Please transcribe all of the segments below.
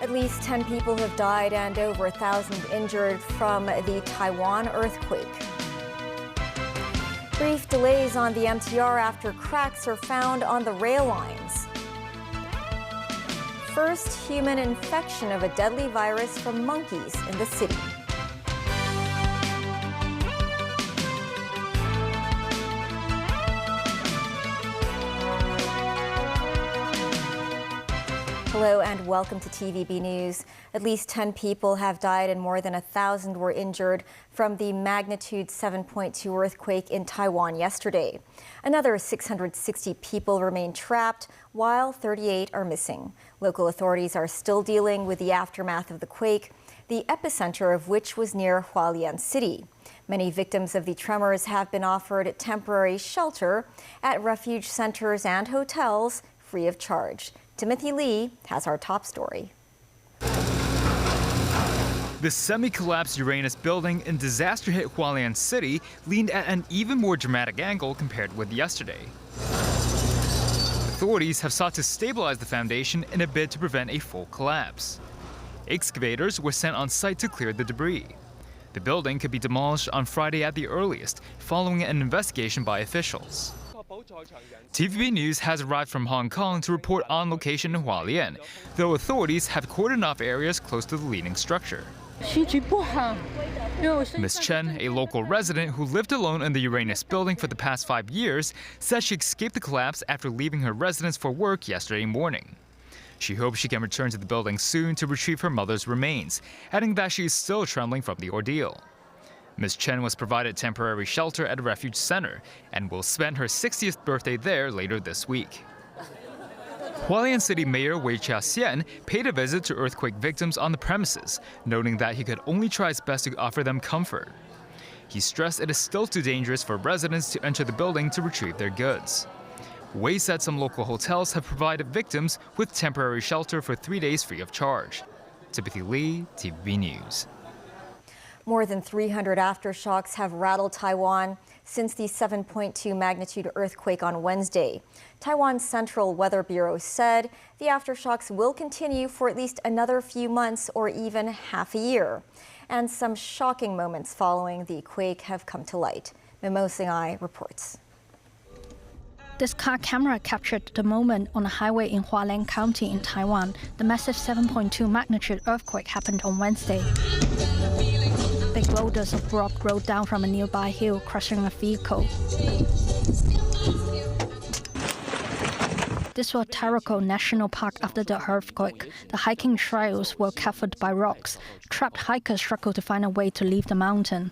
At least 10 people have died and over 1,000 injured from the Taiwan earthquake. Brief delays on the MTR after cracks are found on the rail lines. First human infection of a deadly virus from monkeys in the city. Hello and welcome to TVB News. At least 10 people have died and more than 1,000 were injured from the magnitude 7.2 earthquake in Taiwan yesterday. Another 660 people remain trapped, while 38 are missing. Local authorities are still dealing with the aftermath of the quake, the epicenter of which was near Hualien City. Many victims of the tremors have been offered temporary shelter at refuge centers and hotels free of charge. Timothy Lee has our top story. The semi-collapsed Uranus building in disaster-hit Hualien City leaned at an even more dramatic angle compared with yesterday. Authorities have sought to stabilize the foundation in a bid to prevent a full collapse. Excavators were sent on site to clear the debris. The building could be demolished on Friday at the earliest, following an investigation by officials. TVB News has arrived from Hong Kong to report on location in Hualien, though authorities have cordoned off areas close to the leaning structure. Ms. Chen, a local resident who lived alone in the Uranus building for the past 5 years, said she escaped the collapse after leaving her residence for work yesterday morning. She hopes she can return to the building soon to retrieve her mother's remains, adding that she is still trembling from the ordeal. Ms. Chen was provided temporary shelter at a refuge center and will spend her 60th birthday there later this week. Hualien City Mayor Wei Chia-hsien paid a visit to earthquake victims on the premises, noting that he could only try his best to offer them comfort. He stressed it is still too dangerous for residents to enter the building to retrieve their goods. Wei said some local hotels have provided victims with temporary shelter for 3 days free of charge. Timothy Lee, TVB News. More than 300 aftershocks have rattled Taiwan since the 7.2 magnitude earthquake on Wednesday. Taiwan's Central Weather Bureau said the aftershocks will continue for at least another few months or even half a year. And some shocking moments following the quake have come to light. Memo Singai reports. This car camera captured the moment on a highway in Hualien County in Taiwan. The massive 7.2 magnitude earthquake happened on Wednesday. Big boulders of rock rolled down from a nearby hill, crushing a vehicle. This was Taroko National Park after the earthquake. The hiking trails were covered by rocks. Trapped hikers struggled to find a way to leave the mountain.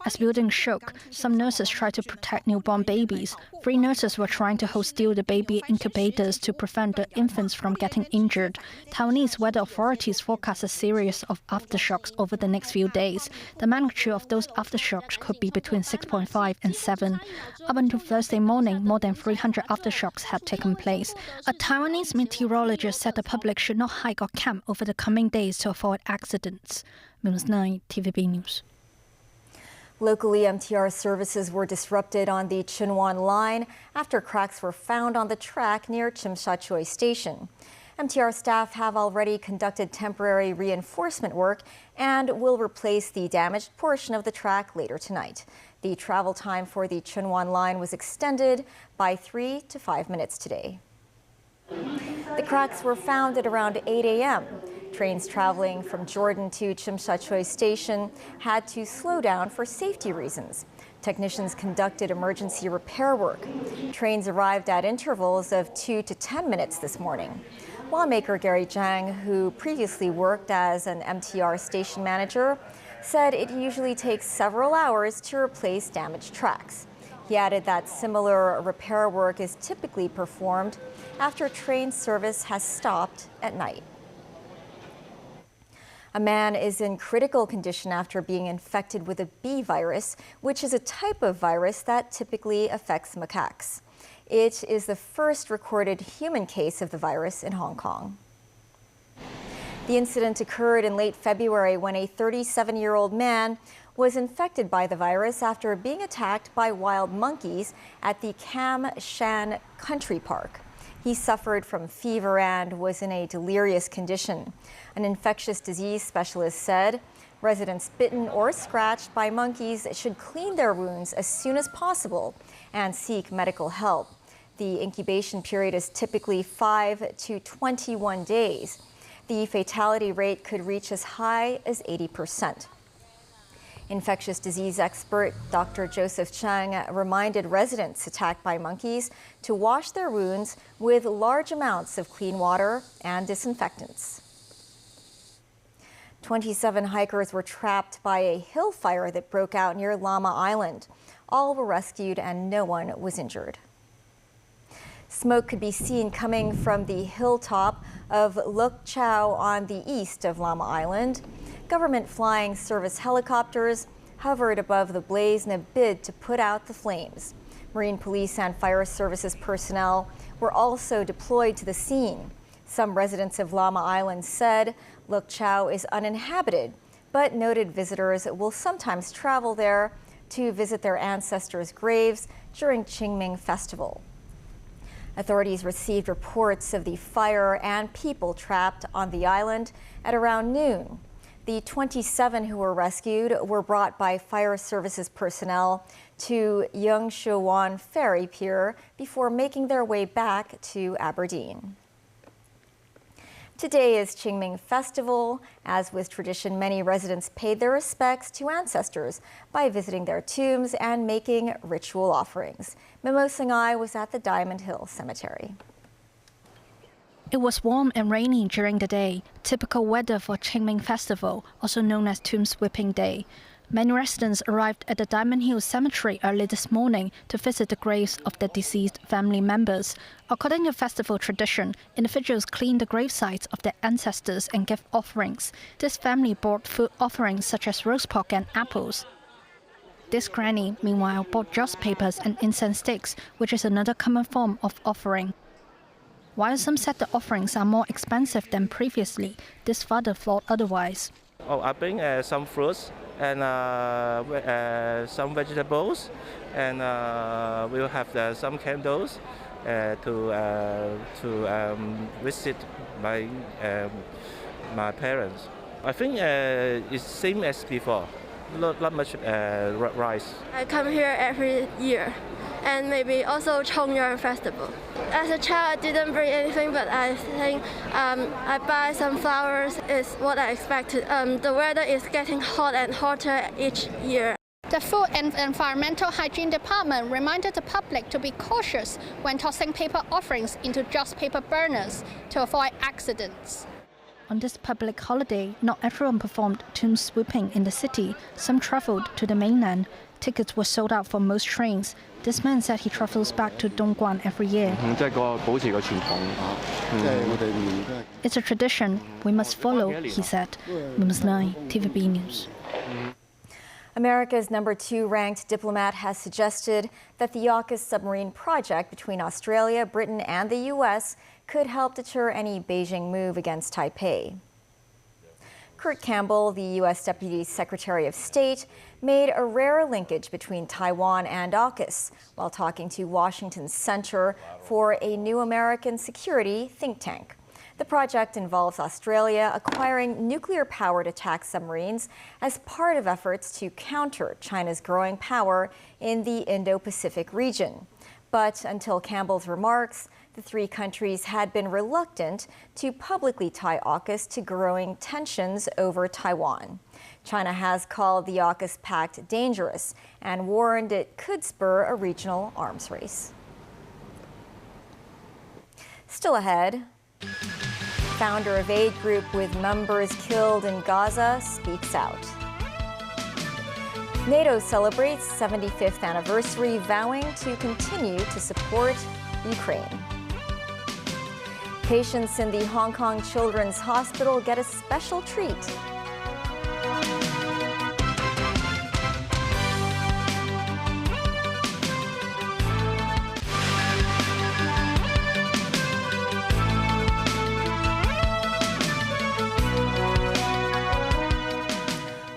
As buildings shook, some nurses tried to protect newborn babies. 3 nurses were trying to hold still the baby incubators to prevent the infants from getting injured. Taiwanese weather authorities forecast a series of aftershocks over the next few days. The magnitude of those aftershocks could be between 6.5 and 7. Up until Thursday morning, more than 300 aftershocks had taken place. A Taiwanese meteorologist said the public should not hike or camp over the coming days to avoid accidents. News 9, TVB News. Locally, MTR services were disrupted on the Chunwan line after cracks were found on the track near Tsim Sha Tsui Station. MTR staff have already conducted temporary reinforcement work and will replace the damaged portion of the track later tonight. The travel time for the Chunwan line was extended by 3 to 5 minutes today. The cracks were found at around 8 a.m. Trains traveling from Jordan to Tsim Sha Tsui Station had to slow down for safety reasons. Technicians conducted emergency repair work. Trains arrived at intervals of 2 to 10 minutes this morning. Lawmaker Gary Zhang, who previously worked as an MTR station manager, said it usually takes several hours to replace damaged tracks. He added that similar repair work is typically performed after train service has stopped at night. A man is in critical condition after being infected with a bee virus, which is a type of virus that typically affects macaques. It is the first recorded human case of the virus in Hong Kong. The incident occurred in late February when a 37-year-old man was infected by the virus after being attacked by wild monkeys at the Cam Shan Country Park. He suffered from fever and was in a delirious condition. An infectious disease specialist said residents bitten or scratched by monkeys should clean their wounds as soon as possible and seek medical help. The incubation period is typically 5 to 21 days. The fatality rate could reach as high as 80%. Infectious disease expert Dr. Joseph Chang reminded residents attacked by monkeys to wash their wounds with large amounts of clean water and disinfectants. 27 hikers were trapped by a hill fire that broke out near Llama Island. All were rescued and no one was injured. Smoke could be seen coming from the hilltop of Luk Chau on the east of Llama Island. Government flying service helicopters hovered above the blaze in a bid to put out the flames. Marine police and fire services personnel were also deployed to the scene. Some residents of Llama Island said Luk Chau is uninhabited, but noted visitors will sometimes travel there to visit their ancestors' graves during Qingming Festival. Authorities received reports of the fire and people trapped on the island at around noon. The 27 who were rescued were brought by fire services personnel to Yeungshuwan Ferry Pier before making their way back to Aberdeen. Today is Qingming Festival. As with tradition, many residents paid their respects to ancestors by visiting their tombs and making ritual offerings. Mimo Singai was at the Diamond Hill Cemetery. It was warm and rainy during the day, typical weather for Qingming Festival, also known as Tomb Sweeping Day. Many residents arrived at the Diamond Hill Cemetery early this morning to visit the graves of their deceased family members. According to festival tradition, individuals clean the gravesites of their ancestors and give offerings. This family brought food offerings such as roast pork and apples. This granny, meanwhile, bought joss papers and incense sticks, which is another common form of offering. While some said the offerings are more expensive than previously, this father thought otherwise. I bring some fruits and some vegetables, and we'll have some candles to visit my parents. I think it's same as before. Not much rice. I come here every year, and maybe also Chongyuan Festival. As a child, I didn't bring anything, but I think I buy some flowers is what I expected. The weather is getting hot and hotter each year. The Food and Environmental Hygiene Department reminded the public to be cautious when tossing paper offerings into joss paper burners to avoid accidents. On this public holiday, not everyone performed tomb sweeping in the city. Some traveled to the mainland. Tickets were sold out for most trains. This man said he travels back to Dongguan every year. It's a tradition we must follow, he said. News 9, TVB News. America's #2 ranked diplomat has suggested that the AUKUS submarine project between Australia, Britain, and the U.S. could help deter any Beijing move against Taipei. Kurt Campbell, the U.S. Deputy Secretary of State, made a rare linkage between Taiwan and AUKUS while talking to Washington's Center for a New American Security think tank. The project involves Australia acquiring nuclear-powered attack submarines as part of efforts to counter China's growing power in the Indo-Pacific region. But until Campbell's remarks, the three countries had been reluctant to publicly tie AUKUS to growing tensions over Taiwan. China has called the AUKUS pact dangerous and warned it could spur a regional arms race. Still ahead, founder of aid group with members killed in Gaza speaks out. NATO celebrates 75th anniversary, vowing to continue to support Ukraine. Patients in the Hong Kong Children's Hospital get a special treat.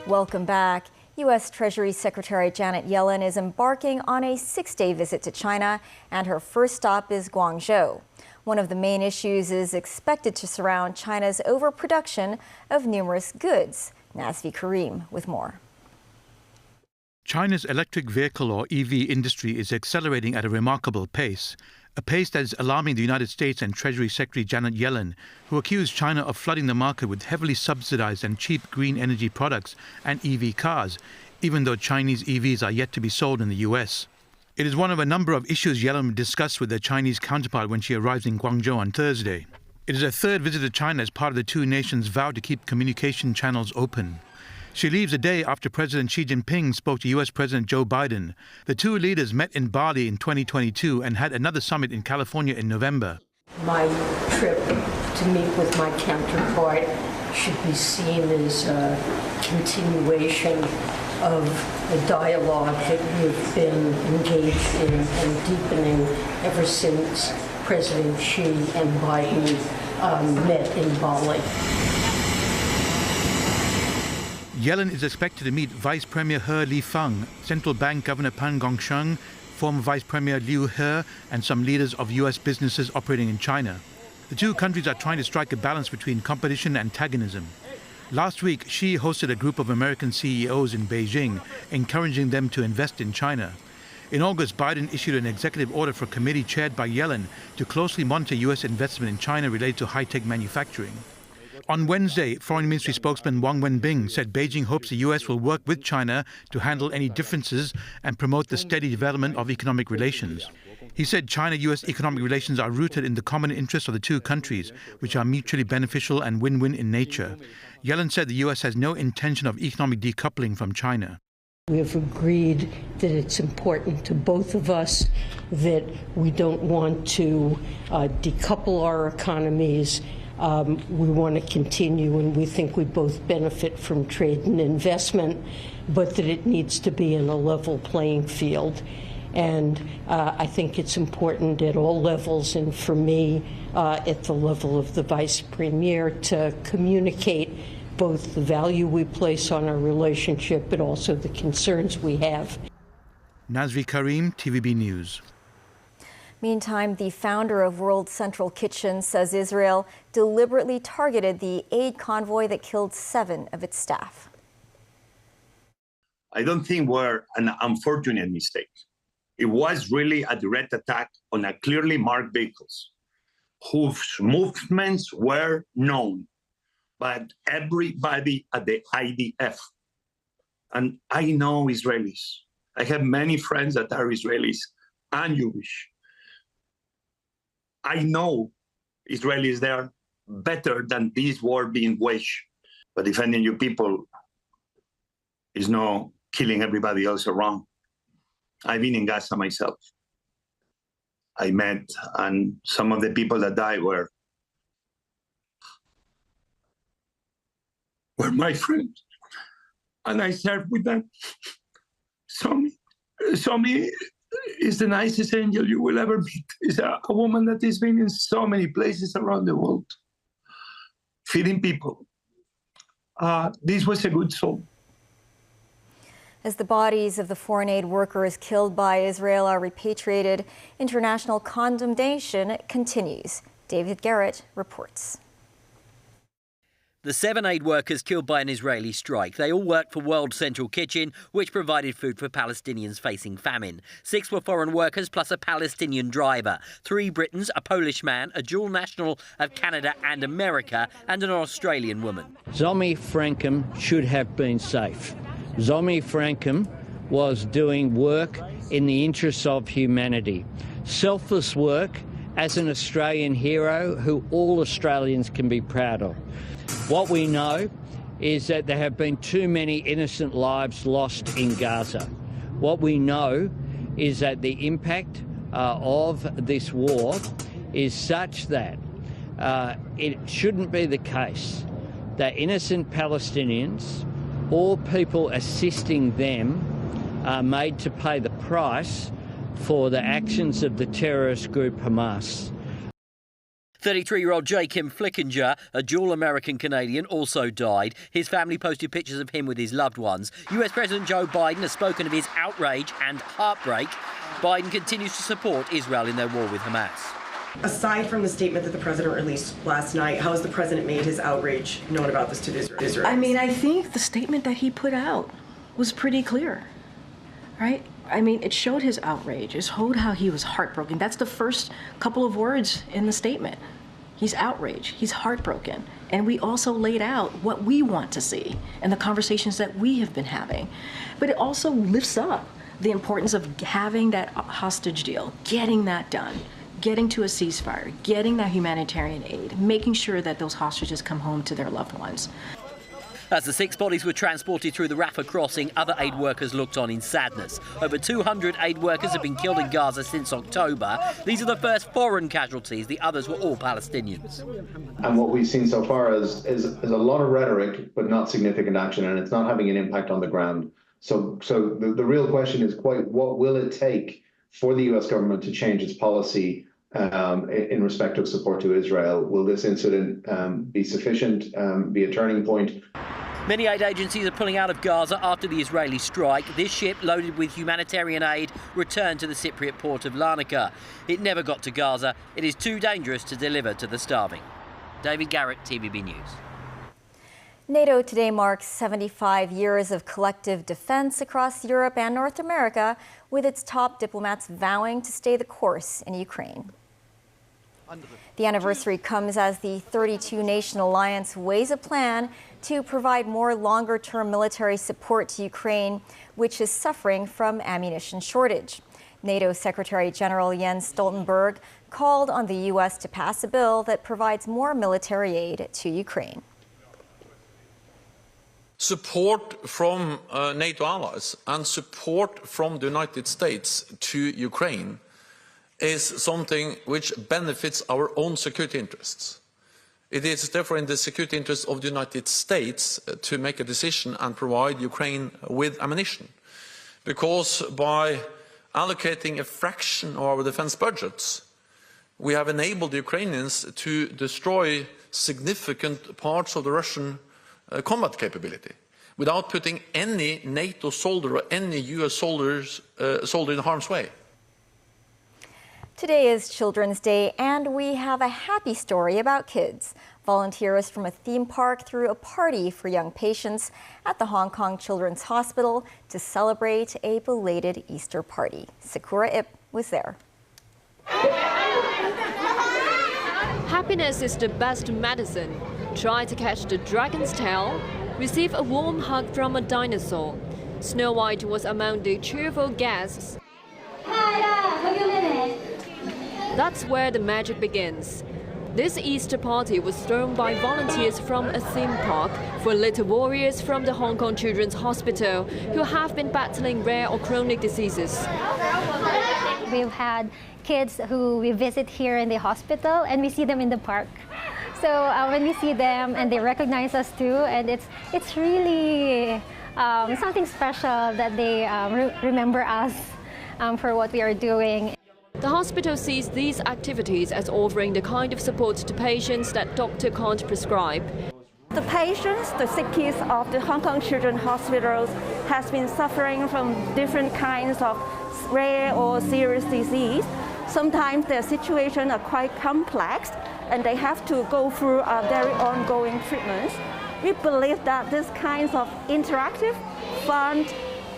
Welcome back. U.S. Treasury Secretary Janet Yellen is embarking on a 6-day visit to China, and her first stop is Guangzhou. One of the main issues is expected to surround China's overproduction of numerous goods. Nazvi Karim with more. China's electric vehicle or EV industry is accelerating at a remarkable pace, a pace that is alarming the United States and Treasury Secretary Janet Yellen, who accused China of flooding the market with heavily subsidized and cheap green energy products and EV cars, even though Chinese EVs are yet to be sold in the U.S. It is one of a number of issues Yellen will discuss with her Chinese counterpart when she arrives in Guangzhou on Thursday. It is her third visit to China as part of the two nations' vow to keep communication channels open. She leaves a day after President Xi Jinping spoke to U.S. President Joe Biden. The two leaders met in Bali in 2022 and had another summit in California in November. My trip to meet with my counterpart should be seen as a continuation of the dialogue that we've been engaged in and deepening ever since President Xi and Biden met in Bali. Yellen is expected to meet Vice Premier He Lifeng, Central Bank Governor Pan Gongsheng, former Vice Premier Liu He, and some leaders of U.S. businesses operating in China. The two countries are trying to strike a balance between competition and antagonism. Last week, Xi hosted a group of American CEOs in Beijing, encouraging them to invest in China. In August, Biden issued an executive order for a committee chaired by Yellen to closely monitor U.S. investment in China related to high-tech manufacturing. On Wednesday, Foreign Ministry spokesman Wang Wenbing said Beijing hopes the U.S. will work with China to handle any differences and promote the steady development of economic relations. He said China-U.S. economic relations are rooted in the common interests of the two countries, which are mutually beneficial and win-win in nature. Yellen said the U.S. has no intention of economic decoupling from China. We have agreed that it's important to both of us that we don't want to decouple our economies. We want to continue, and we think we both benefit from trade and investment, but that it needs to be in a level playing field. And I think it's important at all levels, and for me, at the level of the Vice Premier, to communicate both the value we place on our relationship, but also the concerns we have. Nazvi Karim, TVB News. Meantime, the founder of World Central Kitchen says Israel deliberately targeted the aid convoy that killed 7 of its staff. I don't think we're an unfortunate mistake. It was really a direct attack on a clearly marked vehicles whose movements were known by everybody at the IDF. And I know Israelis. I have many friends that are Israelis and Jewish. I know Israelis there better than this war being waged. But defending your people is not killing everybody else around. I've been in Gaza myself. I met, and some of the people that died were my friends. And I served with them. Somi is the nicest angel you will ever meet. Is a woman that has been in so many places around the world, feeding people. This was a good soul. As the bodies of the foreign aid workers killed by Israel are repatriated, international condemnation continues. David Garrett reports. The 7 aid workers killed by an Israeli strike. They all worked for World Central Kitchen, which provided food for Palestinians facing famine. 6 were foreign workers plus a Palestinian driver. 3 Britons, a Polish man, a dual national of Canada and America, and an Australian woman. Zomi Frankham should have been safe. Zomi Frankham was doing work in the interests of humanity. Selfless work as an Australian hero who all Australians can be proud of. What we know is that there have been too many innocent lives lost in Gaza. What we know is that the impact of this war is such that it shouldn't be the case that innocent Palestinians or people assisting them are made to pay the price for the actions of the terrorist group Hamas. 33-year-old Jakim Flickinger, a dual American-Canadian, also died. His family posted pictures of him with his loved ones. US President Joe Biden has spoken of his outrage and heartbreak. Biden continues to support Israel in their war with Hamas. Aside from the statement that the president released last night, how has the president made his outrage known about this to Israel? I mean, I think the statement that he put out was pretty clear, right? I mean, it showed his outrage. It showed how he was heartbroken. That's the first couple of words in the statement. He's outraged. He's heartbroken. And we also laid out what we want to see and the conversations that we have been having. But it also lifts up the importance of having that hostage deal, getting that done, getting to a ceasefire, getting that humanitarian aid, making sure that those hostages come home to their loved ones. As the 6 bodies were transported through the Rafah crossing, other aid workers looked on in sadness. Over 200 aid workers have been killed in Gaza since October. These are the first foreign casualties. The others were all Palestinians. And what we've seen so far is a lot of rhetoric, but not significant action, and it's not having an impact on the ground. So the real question is what will it take for the US government to change its policy in respect of support to Israel? Will this incident be sufficient, be a turning point? Many aid agencies are pulling out of Gaza after the Israeli strike. This ship, loaded with humanitarian aid, returned to the Cypriot port of Larnaca. It never got to Gaza. It is too dangerous to deliver to the starving. David Garrett, TVB News. NATO today marks 75 years of collective defense across Europe and North America, with its top diplomats vowing to stay the course in Ukraine. The anniversary comes as the 32-nation alliance weighs a plan to provide more longer-term military support to Ukraine, which is suffering from ammunition shortage. NATO Secretary General Jens Stoltenberg called on the U.S. to pass a bill that provides more military aid to Ukraine. Support from NATO allies and support from the United States to Ukraine is something which benefits our own security interests. It is therefore in the security interest of the United States to make a decision and provide Ukraine with ammunition. Because by allocating a fraction of our defense budgets, we have enabled the Ukrainians to destroy significant parts of the Russian combat capability without putting any NATO soldier or any US soldier in harm's way. Today is Children's Day, and we have a happy story about kids. Volunteers from a theme park threw a party for young patients at the Hong Kong Children's Hospital to celebrate a belated Easter party. Sakura Ip was there. Happiness is the best medicine. Try to catch the dragon's tail. Receive a warm hug from a dinosaur. Snow White was among the cheerful guests. That's where the magic begins. This Easter party was thrown by volunteers from a theme park for little warriors from the Hong Kong Children's Hospital who have been battling rare or chronic diseases. We've had kids who we visit here in the hospital and we see them in the park. So when we see them and they recognize us too, and it's really something special that they remember us for what we are doing. The hospital sees these activities as offering the kind of support to patients that doctor can't prescribe. The patients, the sick kids of the Hong Kong Children's Hospitals has been suffering from different kinds of rare or serious disease. Sometimes their situations are quite complex and they have to go through very ongoing treatments. We believe that these kinds of interactive, fun,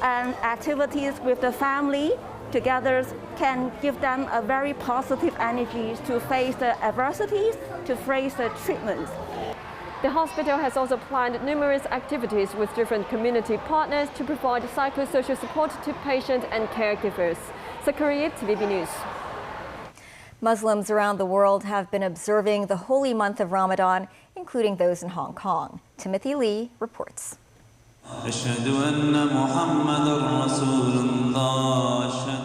and activities with the family together can give them a very positive energy to face the adversities, to face the treatments. The hospital has also planned numerous activities with different community partners to provide psychosocial support to patients and caregivers. Zakaria, TVB News. Muslims around the world have been observing the holy month of Ramadan, including those in Hong Kong. Timothy Lee reports.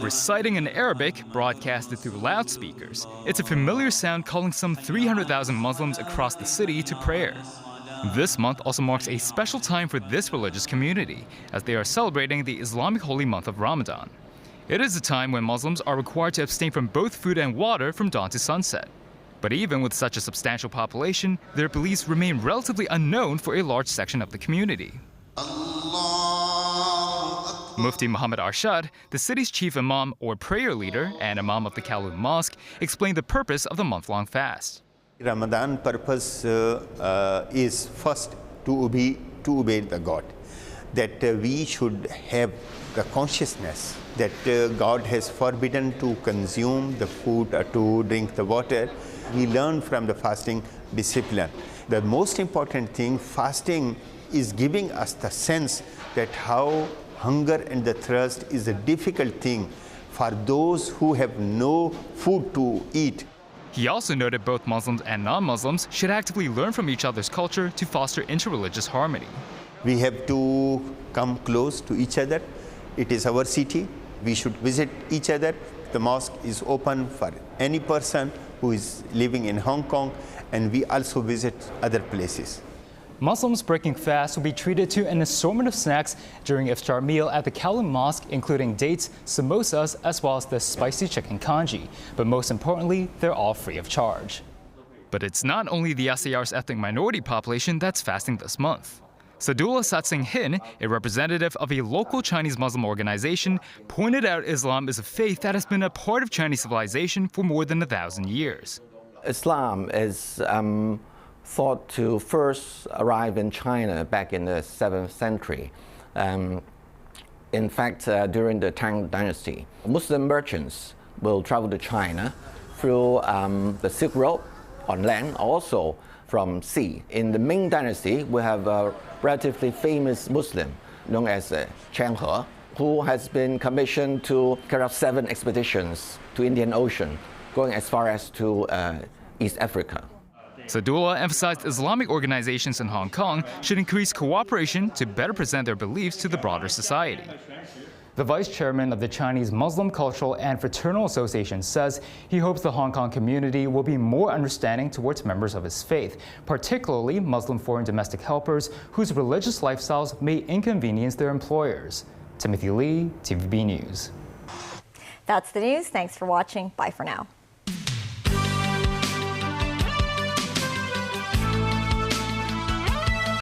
Reciting in Arabic, broadcasted through loudspeakers, it's a familiar sound calling some 300,000 Muslims across the city to prayer. This month also marks a special time for this religious community, as they are celebrating the Islamic holy month of Ramadan. It is a time when Muslims are required to abstain from both food and water from dawn to sunset. But even with such a substantial population, their beliefs remain relatively unknown for a large section of the community. Mufti Muhammad Arshad, the city's chief imam or prayer leader and imam of the Kowloon Mosque, explained the purpose of the month-long fast. Ramadan purpose is first to obey the God, that we should have the consciousness that God has forbidden to consume the food or to drink the water. We learn from the fasting discipline. The most important thing, fasting is giving us the sense that how hunger and the thirst is a difficult thing for those who have no food to eat. He also noted both Muslims and non-Muslims should actively learn from each other's culture to foster interreligious harmony. We have to come close to each other. It is our city. We should visit each other. The mosque is open for any person who is living in Hong Kong, and we also visit other places. Muslims breaking fast will be treated to an assortment of snacks during iftar meal at the Kowloon Mosque, including dates, samosas, as well as the spicy chicken congee. But most importantly, they're all free of charge. But it's not only the SAR's ethnic minority population that's fasting this month. Sadullah Satsing Hin, a representative of a local Chinese Muslim organization, pointed out Islam is a faith that has been a part of Chinese civilization for more than 1,000 years. Islam is thought to first arrive in China back in the 7th century. In fact, during the Tang Dynasty, Muslim merchants will travel to China through the Silk Road on land, also from sea. In the Ming Dynasty, we have a relatively famous Muslim known as Cheng He, who has been commissioned to carry out 7 expeditions to Indian Ocean, going as far as to East Africa. Sadullah emphasized Islamic organizations in Hong Kong should increase cooperation to better present their beliefs to the broader society. The vice chairman of the Chinese Muslim Cultural and Fraternal Association says he hopes the Hong Kong community will be more understanding towards members of his faith, particularly Muslim foreign domestic helpers whose religious lifestyles may inconvenience their employers. Timothy Lee, TVB News. That's the news. Thanks for watching. Bye for now.